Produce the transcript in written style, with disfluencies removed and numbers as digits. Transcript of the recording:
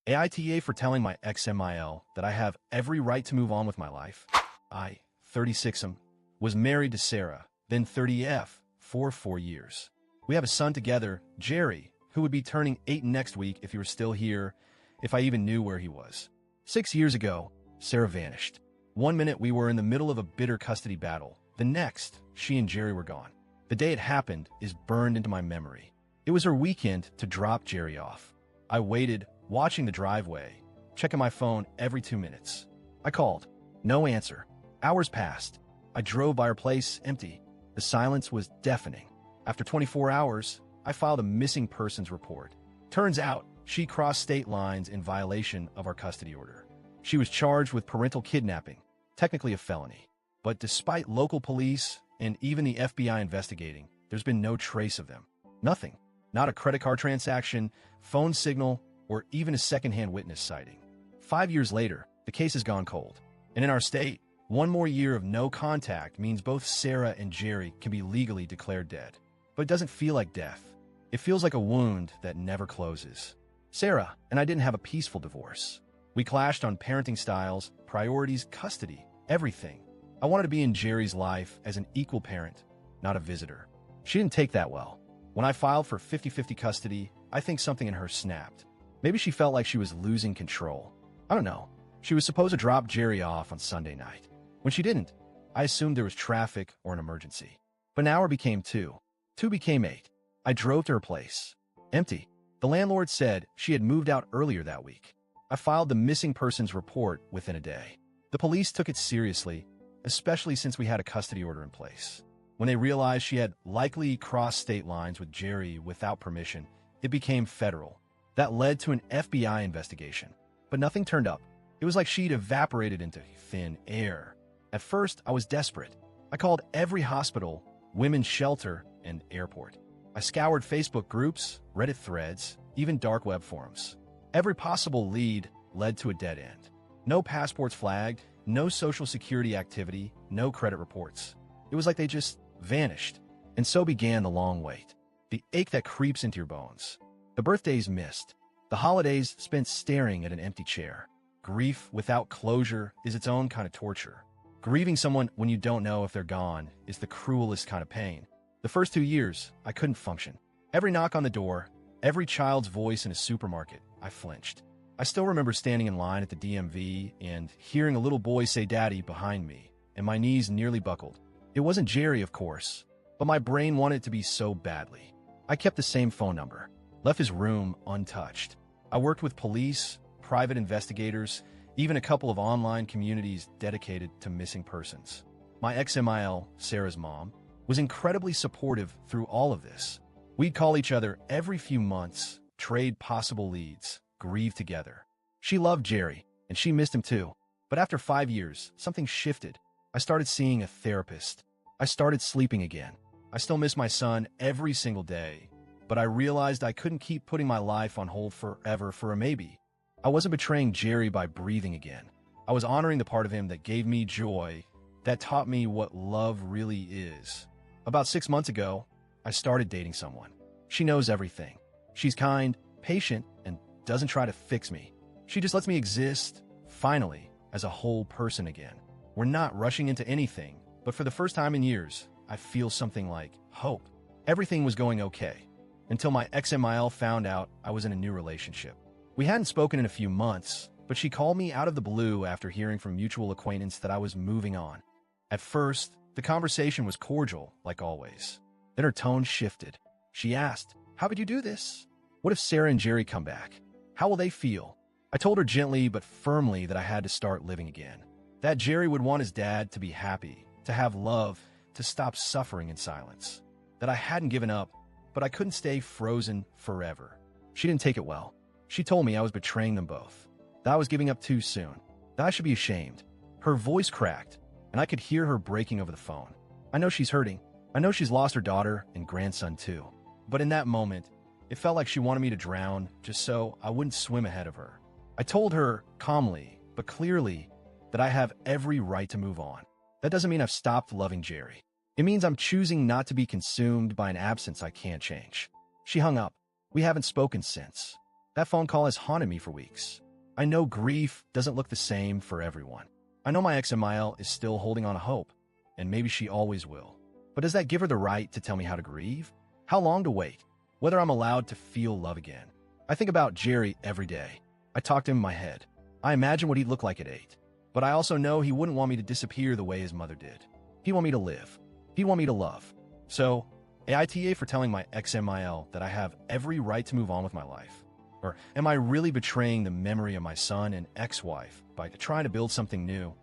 AITA for telling my ex-MIL that I have every right to move on with my life. I, 36 was married to Sarah, then 30F, for 4 years. We have a son together, Jerry, who would be turning 8 next week if he were still here, if I even knew where he was. 6 years ago, Sarah vanished. One minute we were in the middle of a bitter custody battle. The next, she and Jerry were gone. The day it happened is burned into my memory. It was her weekend to drop Jerry off. I waited, watching the driveway, checking my phone every 2 minutes. I called. No answer. Hours passed. I drove by her place, empty. The silence was deafening. After 24 hours, I filed a missing persons report. Turns out, she crossed state lines in violation of our custody order. She was charged with parental kidnapping, technically a felony. But despite local police and even the FBI investigating, there's been no trace of them. Nothing. Not a credit card transaction, phone signal, or even a secondhand witness sighting. 5 years later, the case has gone cold. And in our state, one more year of no contact means both Sarah and Jerry can be legally declared dead. But it doesn't feel like death. It feels like a wound that never closes. Sarah and I didn't have a peaceful divorce. We clashed on parenting styles, priorities, custody, everything. I wanted to be in Jerry's life as an equal parent, not a visitor. She didn't take that well. When I filed for 50-50 custody, I think something in her snapped. Maybe she felt like she was losing control. I don't know. She was supposed to drop Jerry off on Sunday night. When she didn't, I assumed there was traffic or an emergency. But an hour became 2. 2 became 8. I drove to her place. Empty. The landlord said she had moved out earlier that week. I filed the missing persons report within a day. The police took it seriously, especially since we had a custody order in place. When they realized she had likely crossed state lines with Jerry without permission, it became federal. That led to an FBI investigation. But nothing turned up. It was like she'd evaporated into thin air. At first, I was desperate. I called every hospital, women's shelter, and airport. I scoured Facebook groups, Reddit threads, even dark web forums. Every possible lead led to a dead end. No passports flagged, no social security activity, no credit reports. It was like they just vanished. And so began the long wait. The ache that creeps into your bones. The birthdays missed. The holidays spent staring at an empty chair. Grief without closure is its own kind of torture. Grieving someone when you don't know if they're gone is the cruelest kind of pain. The first 2 years, I couldn't function. Every knock on the door, every child's voice in a supermarket, I flinched. I still remember standing in line at the DMV and hearing a little boy say "Daddy" behind me, and my knees nearly buckled. It wasn't Jerry, of course, but my brain wanted it to be so badly. I kept the same phone number, left his room untouched. I worked with police, private investigators, even a couple of online communities dedicated to missing persons. My ex-MIL, Sarah's mom, was incredibly supportive through all of this. We'd call each other every few months, trade possible leads, grieve together. She loved Jerry, and she missed him too. But after 5 years, something shifted. I started seeing a therapist. I started sleeping again. I still miss my son every single day, but I realized I couldn't keep putting my life on hold forever for a maybe. I wasn't betraying Jerry by breathing again. I was honoring the part of him that gave me joy, that taught me what love really is. About 6 months ago, I started dating someone. She knows everything. She's kind, patient, and doesn't try to fix me. She just lets me exist, finally, as a whole person again. We're not rushing into anything, but for the first time in years, I feel something like hope. Everything was going okay, until my ex-MIL found out I was in a new relationship. We hadn't spoken in a few months, but she called me out of the blue after hearing from mutual acquaintance that I was moving on. At first, the conversation was cordial, like always. Then her tone shifted. She asked, "How could you do this? What if Sarah and Jerry come back? How will they feel?" I told her gently but firmly that I had to start living again. That Jerry would want his dad to be happy, to have love, to stop suffering in silence. That I hadn't given up, but I couldn't stay frozen forever. She didn't take it well. She told me I was betraying them both, that I was giving up too soon, that I should be ashamed. Her voice cracked, and I could hear her breaking over the phone. I know she's hurting. I know she's lost her daughter and grandson too. But in that moment, it felt like she wanted me to drown just so I wouldn't swim ahead of her. I told her calmly, but clearly, that I have every right to move on. That doesn't mean I've stopped loving Jerry. It means I'm choosing not to be consumed by an absence I can't change. She hung up. We haven't spoken since. That phone call has haunted me for weeks. I know grief doesn't look the same for everyone. I know my ex MIL is still holding on to hope, and maybe she always will. But does that give her the right to tell me how to grieve? How long to wait? Whether I'm allowed to feel love again? I think about Jerry every day. I talk to him in my head. I imagine what he'd look like at 8. But I also know he wouldn't want me to disappear the way his mother did. He'd want me to live. He'd want me to love. So, AITA for telling my ex MIL that I have every right to move on with my life. Or am I really betraying the memory of my son and ex-wife by trying to build something new?